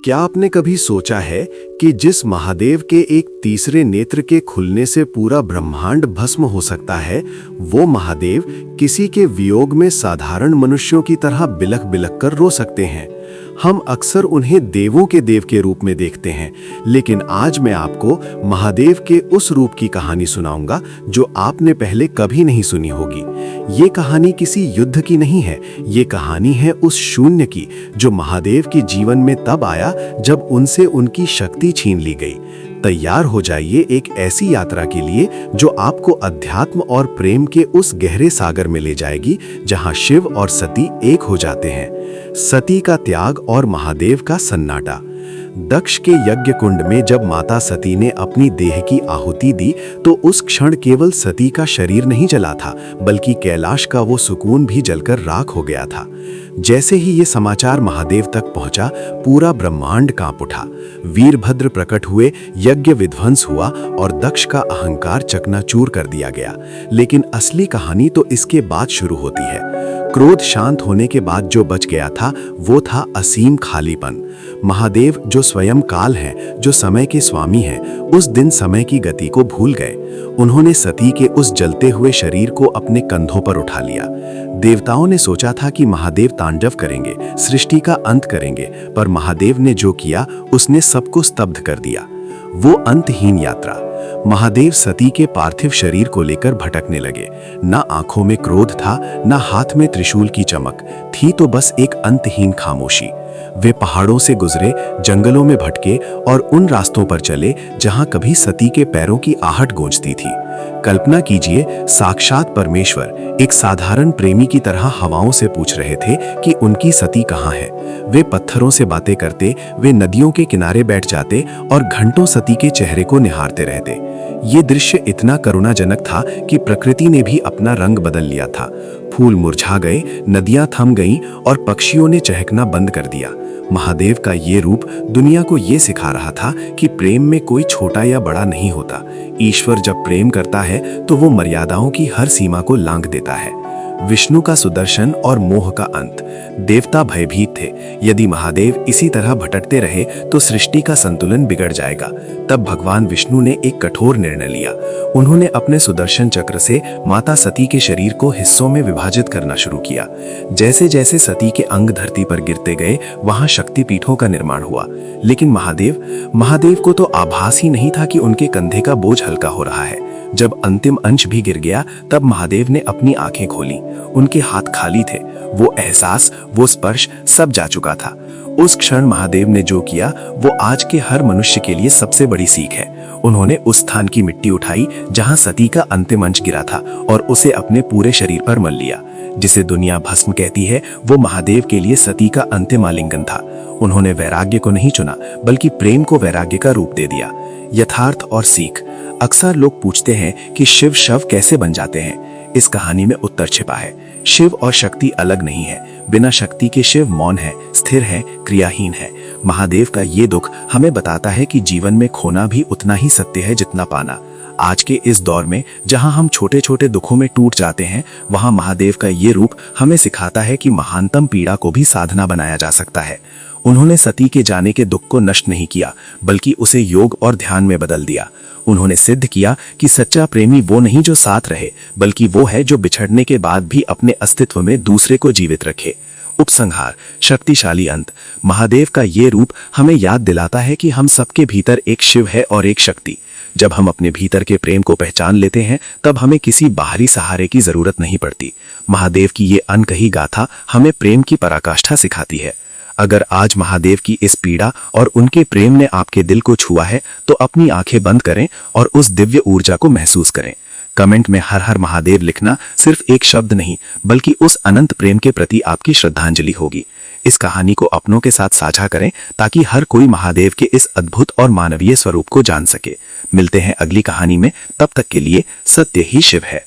क्या आपने कभी सोचा है कि जिस महादेव के एक तीसरे नेत्र के खुलने से पूरा ब्रह्मांड भस्म हो सकता है, वो महादेव किसी के वियोग में साधारण मनुष्यों की तरह बिलख बिलख कर रो सकते हैं। हम अक्सर उन्हें देवों के देव के रूप में देखते हैं, लेकिन आज मैं आपको महादेव के उस रूप की कहानी सुनाऊंगा जो आपने पहले कभी नहीं सुनी होगी। ये कहानी किसी युद्ध की नहीं है, ये कहानी है उस शून्य की जो महादेव के जीवन में तब आया जब उनसे उनकी शक्ति छीन ली गई। तैयार हो जाइए एक ऐसी यात्रा के लिए जो आपको अध्यात्म और प्रेम के उस गहरे सागर में ले जाएगी जहां शिव और सती एक हो जाते हैं। सती का त्याग और महादेव का सन्नाटा। दक्ष के यज्ञ कुंड में जब माता सती ने अपनी देह की आहुति दी तो उस क्षण केवल सती का शरीर नहीं जला था, बल्कि कैलाश का वो सुकून भी जलकर राख हो गया था। जैसे ही ये समाचार महादेव तक पहुंचा, पूरा ब्रह्मांड कांप उठा। वीरभद्र प्रकट हुए, यज्ञ विध्वंस हुआ और दक्ष का अहंकार चकनाचूर कर दिया गया। लेकिन असली कहानी तो इसके बाद शुरू होती है। क्रोध शांत होने के बाद जो बच गया था वो था असीम खालीपन। महादेव जो स्वयं काल हैं, जो समय के स्वामी हैं, उस दिन समय की गति को भूल गए। उन्होंने सती के उस जलते हुए शरीर को अपने कंधों पर उठा लिया। देवताओं ने सोचा था कि महादेव तांडव करेंगे, सृष्टि का अंत करेंगे, पर महादेव ने जो किया उसने सबको स्तब्ध कर दिया। वो अंतहीन यात्रा। महादेव सती के पार्थिव शरीर को लेकर भटकने लगे। ना आंखों में क्रोध था, ना हाथ में त्रिशूल की चमक थी, तो बस एक अंतहीन खामोशी। वे पहाड़ों से गुजरे, जंगलों में भटके और उन रास्तों पर चले जहां कभी सती के पैरों की आहट गूंजती थी। कल्पना कीजिए, साक्षात परमेश्वर एक साधारण प्रेमी की तरह हवाओं से पूछ रहे थे कि उनकी सती कहाँ है। वे पत्थरों से बातें करते, वे नदियों के किनारे बैठ जाते और घंटों सती के चेहरे को निहारते रहते। ये दृश्य इतना करुणाजनक था कि प्रकृति ने भी अपना रंग बदल लिया था। फूल मुरझा गए, नदियां थम गईं और पक्षियों ने चहकना बंद कर दिया। महादेव का ये रूप दुनिया को ये सिखा रहा था कि प्रेम में कोई छोटा या बड़ा नहीं होता। ईश्वर जब प्रेम करता है तो वो मर्यादाओं की हर सीमा को लांघ देता है। विष्णु का सुदर्शन और मोह का अंत। देवता भयभीत थे, यदि महादेव इसी तरह भटकते रहे तो सृष्टि का संतुलन बिगड़ जाएगा। तब भगवान विष्णु ने एक कठोर निर्णय लिया। उन्होंने अपने सुदर्शन चक्र से माता सती के शरीर को हिस्सों में विभाजित करना शुरू किया। जैसे जैसे सती के अंग धरती पर गिरते गए, वहां शक्तिपीठों का निर्माण हुआ। लेकिन महादेव को तो आभास ही नहीं था कि उनके कंधे का बोझ हल्का हो रहा है। जब अंतिम अंश भी गिर गया, तब महादेव ने अपनी आंखें खोली। उनके हाथ खाली थे। वो एहसास, वो स्पर्श सब जा चुका था। उस क्षण महादेव ने जो किया वो आज के हर मनुष्य के लिए सबसे बड़ी सीख है। उन्होंने उस स्थान की मिट्टी उठाई जहां सती का अंतिम अंश गिरा था और उसे अपने पूरे शरीर पर मल लिया। जिसे दुनिया भस्म कहती है, वो महादेव के लिए सती का अंतिम आलिंगन था। उन्होंने वैराग्य को नहीं चुना, बल्कि प्रेम को वैराग्य का रूप दे दिया। यथार्थ और सीख। अक्सर लोग पूछते हैं कि शिव शव कैसे बन जाते हैं। इस कहानी में उत्तर छिपा है। शिव और शक्ति अलग नहीं है। बिना शक्ति के शिव मौन है, स्थिर है, क्रियाहीन है। महादेव का ये दुख हमें बताता है कि जीवन में खोना भी उतना ही सत्य है जितना पाना। आज के इस दौर में जहां हम छोटे छोटे दुखों में टूट जाते हैं, वहां महादेव का ये रूप हमें सिखाता है कि महानतम पीड़ा को भी साधना बनाया जा सकता है। उन्होंने सती के जाने के दुख को नष्ट नहीं किया, बल्कि उसे योग और ध्यान में बदल दिया। उन्होंने सिद्ध किया कि सच्चा प्रेमी वो नहीं जो साथ रहे, बल्कि वो है जो बिछड़ने के बाद भी अपने अस्तित्व में दूसरे को जीवित रखे। उपसंहार, शक्तिशाली अंत। महादेव का ये रूप हमें याद दिलाता है कि हम सबके भीतर एक शिव है और एक शक्ति। जब हम अपने भीतर के प्रेम को पहचान लेते हैं, तब हमें किसी बाहरी सहारे की जरूरत नहीं पड़ती। महादेव की ये अनकही गाथा हमें प्रेम की पराकाष्ठा सिखाती है। अगर आज महादेव की इस पीड़ा और उनके प्रेम ने आपके दिल को छुआ है, तो अपनी आंखें बंद करें और उस दिव्य ऊर्जा को महसूस करें। कमेंट में हर हर महादेव लिखना सिर्फ एक शब्द नहीं, बल्कि उस अनंत प्रेम के प्रति आपकी श्रद्धांजलि होगी। इस कहानी को अपनों के साथ साझा करें ताकि हर कोई महादेव के इस अद्भुत और मानवीय स्वरूप को जान सके। मिलते हैं अगली कहानी में, तब तक के लिए सत्य ही शिव है।